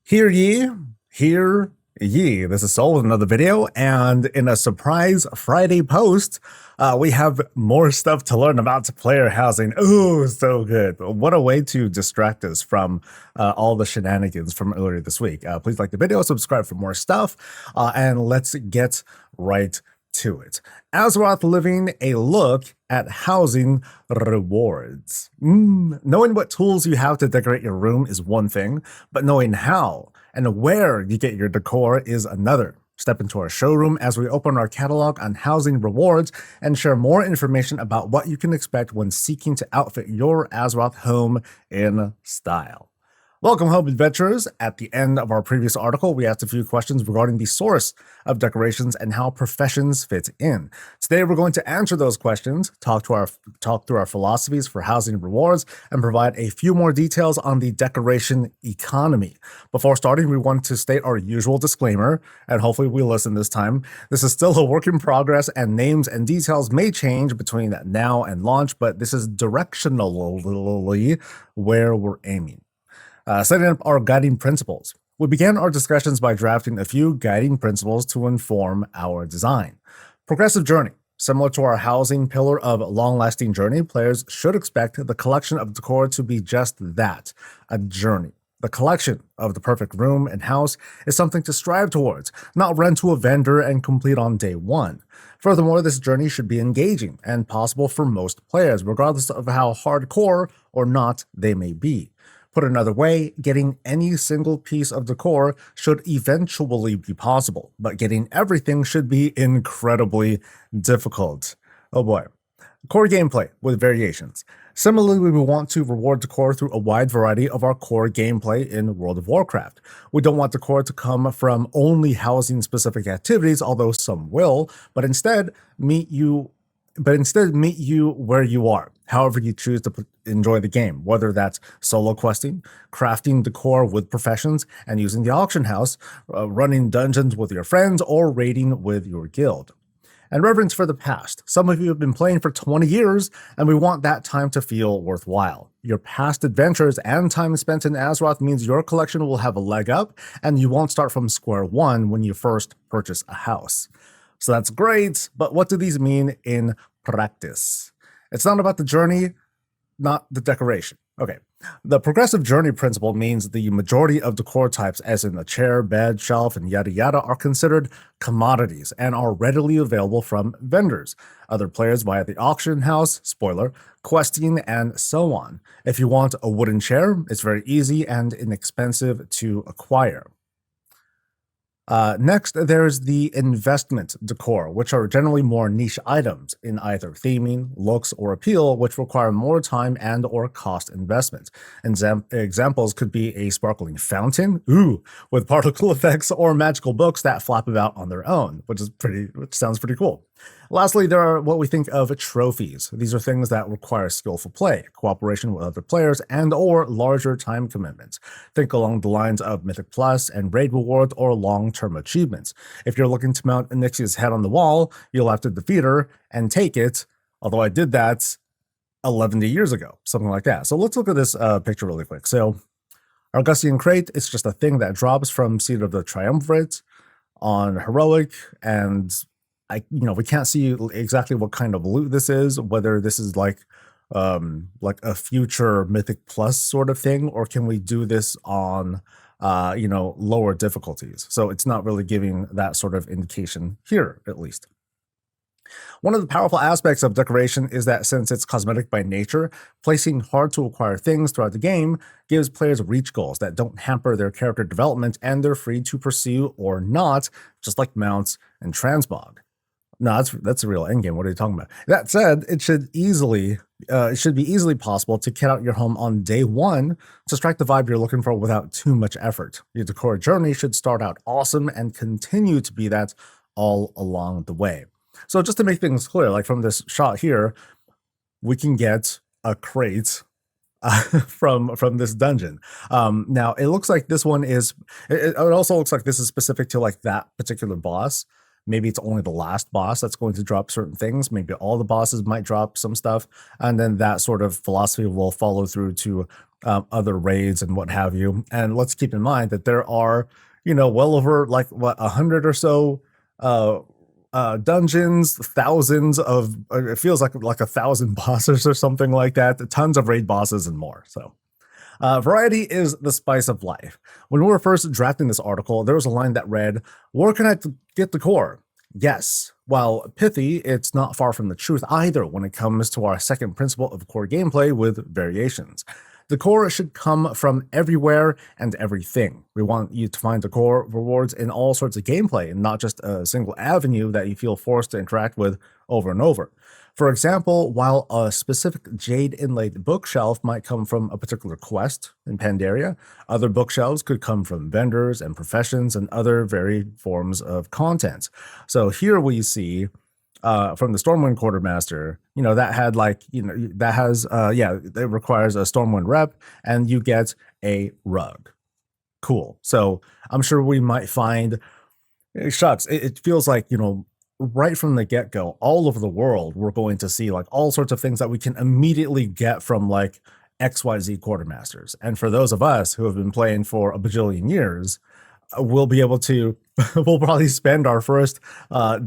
Hear ye. This is Soul with another video, and in a surprise Friday post, we have more stuff to learn about player housing. Ooh, so good. What a way to distract us from all the shenanigans from earlier this week. Please like the video, subscribe for more stuff, and let's get right to it. Azeroth living a look at housing rewards. Knowing what tools you have to decorate your room is one thing, but knowing how and where you get your decor is another. Step into our showroom as we open our catalog on housing rewards and share more information about what you can expect when seeking to outfit your Azeroth home in style. Welcome home, adventurers. At the end of our previous article, we asked a few questions regarding the source of decorations and how professions fit in. Today, we're going to answer those questions, talk through our philosophies for housing rewards, and provide a few more details on the decoration economy. Before starting, we want to state our usual disclaimer, and hopefully we listen this time. This is still a work in progress, and names and details may change between now and launch, but this is directionally where we're aiming. Setting up our guiding principles. We began our discussions by drafting a few guiding principles to inform our design. Progressive journey. Similar to our housing pillar of long-lasting journey, players should expect the collection of decor to be just that, a journey. The collection of the perfect room and house is something to strive towards, not run to a vendor and complete on day one. Furthermore, this journey should be engaging and possible for most players, regardless of how hardcore or not they may be. Put another way, getting any single piece of decor should eventually be possible, but getting everything should be incredibly difficult. Oh boy. Core gameplay with variations. Similarly, we want to reward decor through a wide variety of our core gameplay in World of Warcraft. We don't want decor to come from only housing specific activities, although some will, but instead meet you where you are, however you choose to enjoy the game, whether that's solo questing, crafting decor with professions, and using the auction house, running dungeons with your friends, or raiding with your guild. And reverence for the past. Some of you have been playing for 20 years, and we want that time to feel worthwhile. Your past adventures and time spent in Azeroth means your collection will have a leg up, and you won't start from square one when you first purchase a house. So that's great, but what do these mean in practice? It's not about the journey, not the decoration. Okay, the progressive journey principle means the majority of decor types, as in a chair, bed, shelf, and yada yada, are considered commodities and are readily available from vendors, other players via the auction house, spoiler, questing, and so on. If you want a wooden chair, it's very easy and inexpensive to acquire. Next, there's the investment decor, which are generally more niche items in either theming, looks, or appeal, which require more time and or cost investment. Examples could be a sparkling fountain, with particle effects, or magical books that flap about on their own, which sounds pretty cool. Lastly, there are what we think of trophies. These are things that require skillful play, cooperation with other players, and or larger time commitments. Think along the lines of Mythic Plus and raid rewards or long-term achievements. If you're looking to mount Onyxia's head on the wall, you'll have to defeat her and take it, although I did that 11 years ago, something like that. So let's look at this picture really quick. So our Gustian Crate, it's just a thing that drops from Seat of the Triumvirate on Heroic, and we can't see exactly what kind of loot this is, whether this is like a future Mythic Plus sort of thing, or can we do this on, lower difficulties? So it's not really giving that sort of indication here, at least. One of the powerful aspects of decoration is that since it's cosmetic by nature, placing hard-to-acquire things throughout the game gives players reach goals that don't hamper their character development, and they're free to pursue or not, just like mounts and transmog. No, that's a real endgame. What are you talking about? That said, it should be easily possible to kit out your home on day one to strike the vibe you're looking for without too much effort. Your decor journey should start out awesome and continue to be that all along the way. So just to make things clear, like from this shot here, we can get a crate from this dungeon. Now it looks like this one is. It also looks like this is specific to like that particular boss. Maybe it's only the last boss that's going to drop certain things. Maybe all the bosses might drop some stuff. And then that sort of philosophy will follow through to other raids and what have you. And let's keep in mind that there are, well over like what 100 or so dungeons, thousands of it feels like 1,000 bosses or something like that, tons of raid bosses and more. So variety is the spice of life. When we were first drafting this article, there was a line that read, "Where can I get Decor?" Yes, while pithy, it's not far from the truth either when it comes to our second principle of core gameplay with variations. Decor should come from everywhere and everything. We want you to find Decor rewards in all sorts of gameplay and not just a single avenue that you feel forced to interact with over and over. For example, while a specific jade inlaid bookshelf might come from a particular quest in Pandaria, other bookshelves could come from vendors and professions and other varied forms of content. So here we see from the Stormwind Quartermaster, that had that has, it requires a Stormwind rep and you get a rug. Cool. So I'm sure we might find, shucks, it feels like, right from the get-go, all over the world, we're going to see like all sorts of things that we can immediately get from like XYZ Quartermasters. And for those of us who have been playing for a bajillion years, we'll be able to, we'll probably spend our first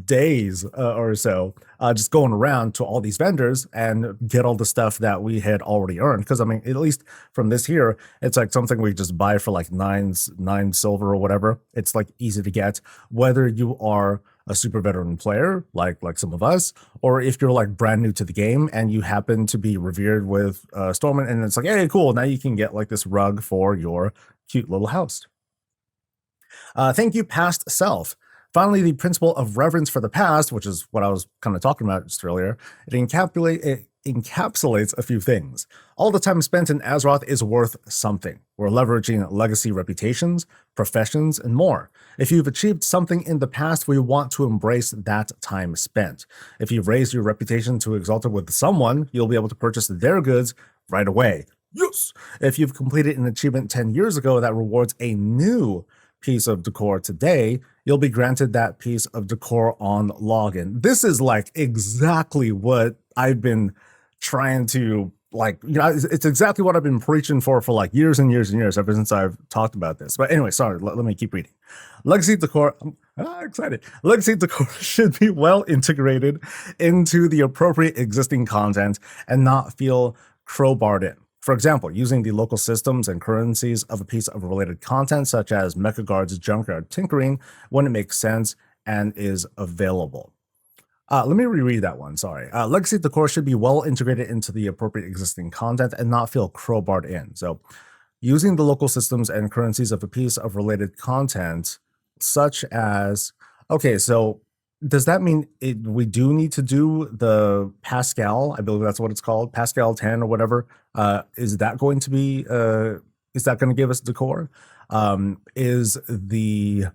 days or so just going around to all these vendors and get all the stuff that we had already earned. Because I mean, at least from this here, it's like something we just buy for like nine silver or whatever. It's like easy to get, whether you are a super veteran player like some of us, or if you're like brand new to the game and you happen to be revered with Stormwind, and it's like, hey, cool, now you can get like this rug for your cute little house. Thank you, past self. Finally, the principle of reverence for the past, which is what I was kind of talking about just earlier, it encapsulates a few things. All the time spent in Azeroth is worth something. We're leveraging legacy reputations, professions, and more. If you've achieved something in the past, we want to embrace that time spent. If you've raised your reputation to exalted with someone, you'll be able to purchase their goods right away. Yes! If you've completed an achievement 10 years ago that rewards a new piece of Decor today, you'll be granted that piece of Decor on login. This is like exactly what I've been trying to it's exactly what I've been preaching for like years and years and years ever since I've talked about this. But anyway, sorry, let me keep reading. Legacy Decor, I'm excited. Legacy Decor should be well integrated into the appropriate existing content and not feel crowbarred in. For example, using the local systems and currencies of a piece of related content, such as Mecha Guard's Junkyard Tinkering, when it makes sense and is available. Let me reread that one, sorry. Legacy Decor should be well integrated into the appropriate existing content and not feel crowbarred in. So, using the local systems and currencies of a piece of related content, such as, okay, so does that mean we do need to do the Pascal? I believe that's what it's called, Pascal 10 or whatever. Is that going to be? Is that going to give us Decor? Is the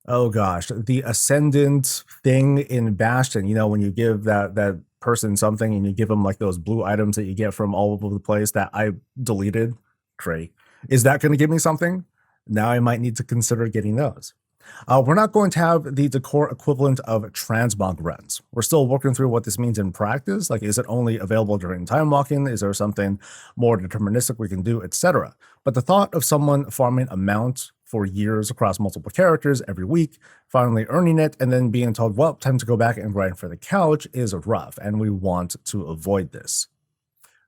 the Ascendant thing in Bastion? When you give that person something and you give them like those blue items that you get from all over the place that I deleted. Great. Is that going to give me something? Now I might need to consider getting those. We're not going to have the Decor equivalent of transmog runs. We're still working through what this means in practice. Like, is it only available during time walking? Is there something more deterministic we can do, etc.? But the thought of someone farming a mount for years across multiple characters every week, finally earning it, and then being told, well, time to go back and grind for the couch is rough, and we want to avoid this.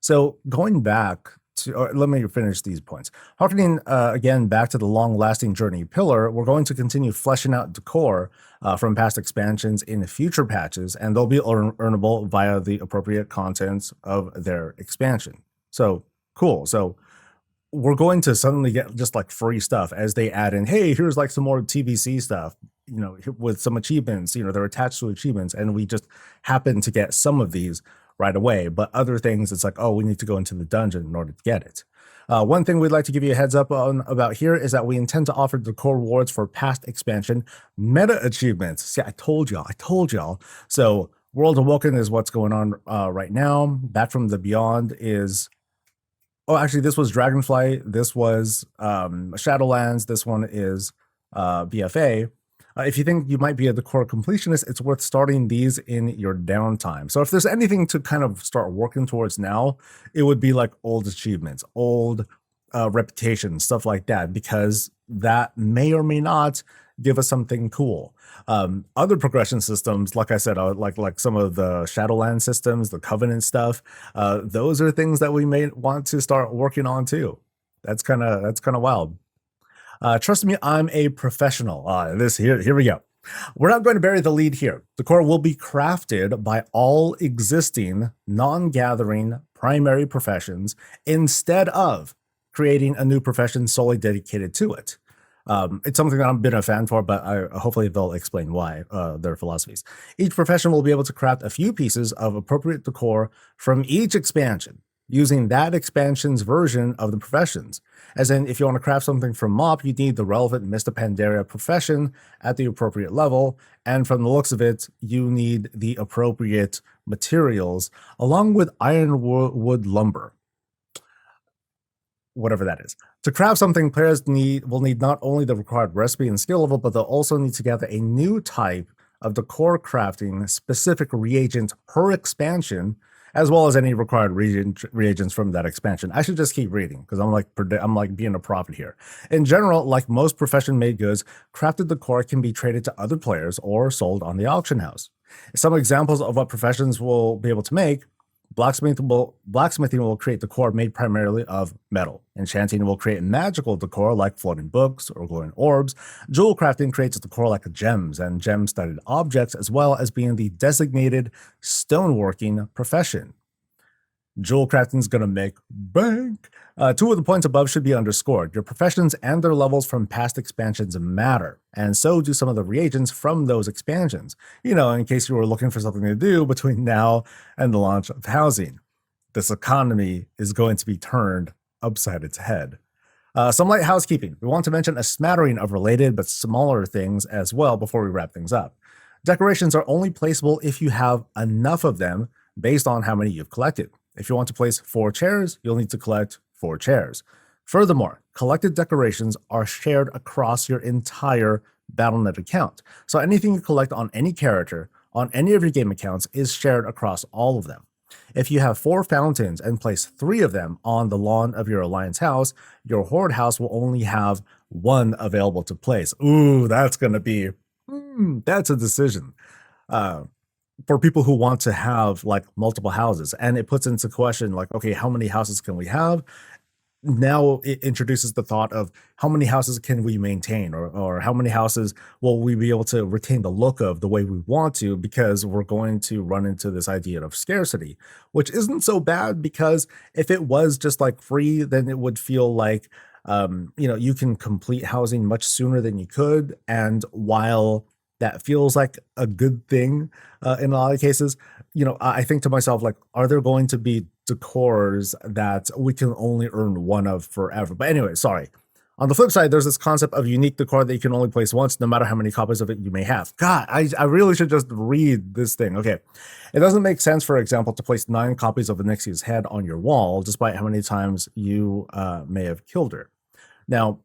So going back let me finish these points. Harkening again back to the long-lasting journey pillar, we're going to continue fleshing out Decor from past expansions in future patches, and they'll be earnable via the appropriate contents of their expansion. So cool. So we're going to suddenly get just like free stuff as they add in, hey, here's like some more TBC stuff, with some achievements, they're attached to achievements, and we just happen to get some of these right away. But other things, it's like, oh, we need to go into the dungeon in order to get it. One thing we'd like to give you a heads up on about here is that we intend to offer Decor rewards for past expansion meta achievements. See, I told y'all. So World Awoken is what's going on right now. Back from the Beyond is, oh, actually, this was Dragonflight. This was Shadowlands. This one is BFA. If you think you might be a Decor completionist, it's worth starting these in your downtime. So if there's anything to kind of start working towards now, it would be like old achievements, old reputation, stuff like that, because that may or may not give us something cool. Other progression systems, like I said, like some of the Shadowland systems, the Covenant stuff, those are things that we may want to start working on too. That's kind of wild. Trust me, I'm a professional. Here we go. We're not going to bury the lead here. Decor will be crafted by all existing non-gathering primary professions instead of creating a new profession solely dedicated to it. It's something that I've been a fan for, but hopefully they'll explain why, their philosophies. Each profession will be able to craft a few pieces of appropriate decor from each expansion, using that expansion's version of the professions. As in, if you want to craft something from Mop, you need the relevant Mista Pandaria profession at the appropriate level, and from the looks of it, you need the appropriate materials, along with ironwood lumber, whatever that is. To craft something, players will need not only the required recipe and skill level, but they'll also need to gather a new type of decor crafting specific reagent per expansion, as well as any required reagents from that expansion. I should just keep reading because I'm like being a prophet here. In general, like most profession-made goods, crafted decor can be traded to other players or sold on the auction house. Some examples of what professions will be able to make: blacksmithing will create decor made primarily of metal. Enchanting will create magical decor like floating books or glowing orbs. Jewel crafting creates decor like gems and gem-studded objects, as well as being the designated stoneworking profession. Jewel crafting is going to make bank. Two of the points above should be underscored. Your professions and their levels from past expansions matter, and so do some of the reagents from those expansions. You know, in case you were looking for something to do between now and the launch of housing. This economy is going to be turned upside its head. Some light housekeeping. We want to mention a smattering of related but smaller things as well before we wrap things up. Decorations are only placeable if you have enough of them based on how many you've collected. If you want to place 4 chairs, you'll need to collect 4 chairs. Furthermore, collected decorations are shared across your entire Battle.net account. So anything you collect on any character, on any of your game accounts, is shared across all of them. If you have 4 fountains and place 3 of them on the lawn of your Alliance house, your Horde house will only have 1 available to place. Ooh, that's going to be, that's a decision. For people who want to have like multiple houses, and it puts into question like, okay, how many houses can we have? Now it introduces the thought of how many houses can we maintain, or how many houses will we be able to retain the look of the way we want to, because we're going to run into this idea of scarcity, which isn't so bad, because if it was just like free, then it would feel like, you can complete housing much sooner than you could. And while that feels like a good thing in a lot of cases, I think to myself, like, are there going to be decors that we can only earn 1 of forever? But anyway, sorry. On the flip side, there's this concept of unique decor that you can only place once, no matter how many copies of it you may have. God, I really should just read this thing. Okay. It doesn't make sense, for example, to place 9 copies of Anixia's head on your wall, despite how many times you may have killed her. Now,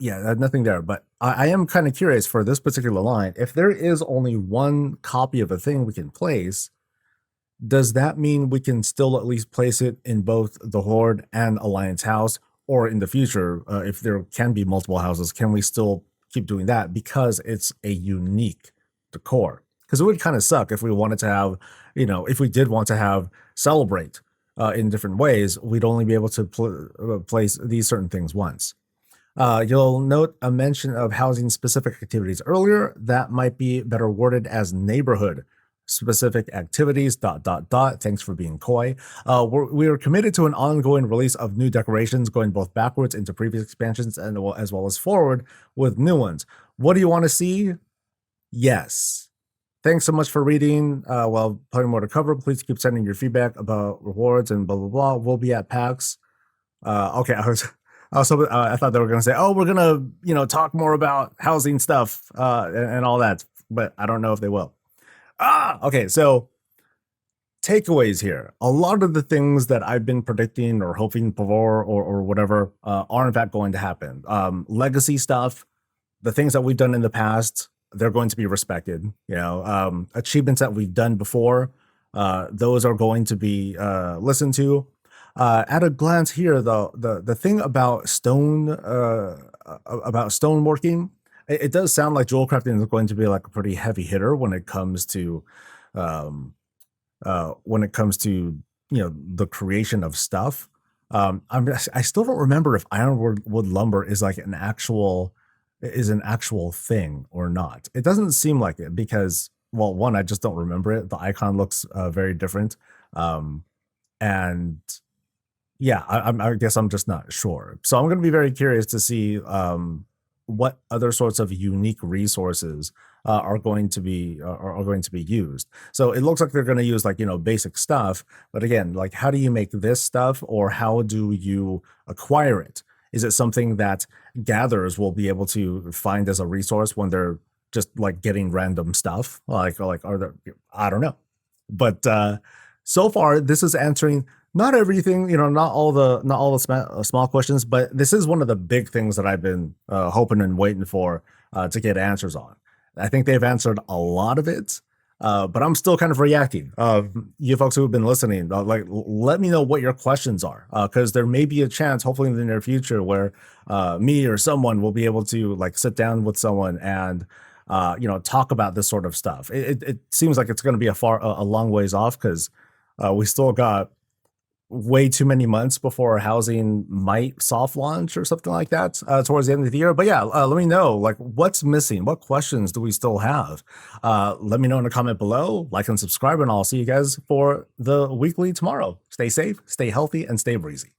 nothing there, but I am kind of curious for this particular line. If there is only 1 copy of a thing we can place, does that mean we can still at least place it in both the Horde and Alliance house? Or in the future, if there can be multiple houses, can we still keep doing that because it's a unique decor? Because it would kind of suck if we wanted to have, if we did want to have Celebrate in different ways, we'd only be able to place these certain things once. You'll note a mention of housing specific activities earlier. That might be better worded as neighborhood specific activities, ... Thanks for being coy. We are committed to an ongoing release of new decorations, going both backwards into previous expansions and as well as forward with new ones. What do you want to see? Yes. Thanks so much for reading. Plenty more to cover. Please keep sending your feedback about rewards and blah, blah, blah. We'll be at PAX. Okay, I thought they were going to say, oh, we're going to, talk more about housing stuff and all that, but I don't know if they will. Okay, so takeaways here. A lot of the things that I've been predicting or hoping for or whatever are in fact going to happen. Legacy stuff, the things that we've done in the past, they're going to be respected. Achievements that we've done before, those are going to be listened to. At a glance here, though, the thing about stone working, it does sound like jewel crafting is going to be like a pretty heavy hitter um, when it comes to the creation of stuff. I still don't remember if ironwood wood lumber is like an actual thing or not. It doesn't seem like it because, well, one, I just don't remember it. The icon looks very different, um, and yeah, I guess I'm just not sure. So I'm going to be very curious to see what other sorts of unique resources are going to be used. So it looks like they're going to use like basic stuff, but again, like how do you make this stuff, or how do you acquire it? Is it something that gatherers will be able to find as a resource when they're just like getting random stuff? Like are there? I don't know, but so far this is answering not everything, not all the small questions, but this is one of the big things that I've been hoping and waiting for to get answers on. I think they've answered a lot of it, but I'm still kind of reacting. You folks who have been listening, let me know what your questions are, because there may be a chance, hopefully in the near future, where me or someone will be able to like sit down with someone and talk about this sort of stuff. It seems like it's going to be a long ways off because we still got way too many months before housing might soft launch or something like that towards the end of the year. But yeah, let me know like what's missing, what questions do we still have? Let me know in a comment below, like and subscribe, and I'll see you guys for the weekly tomorrow. Stay safe, stay healthy, and stay breezy.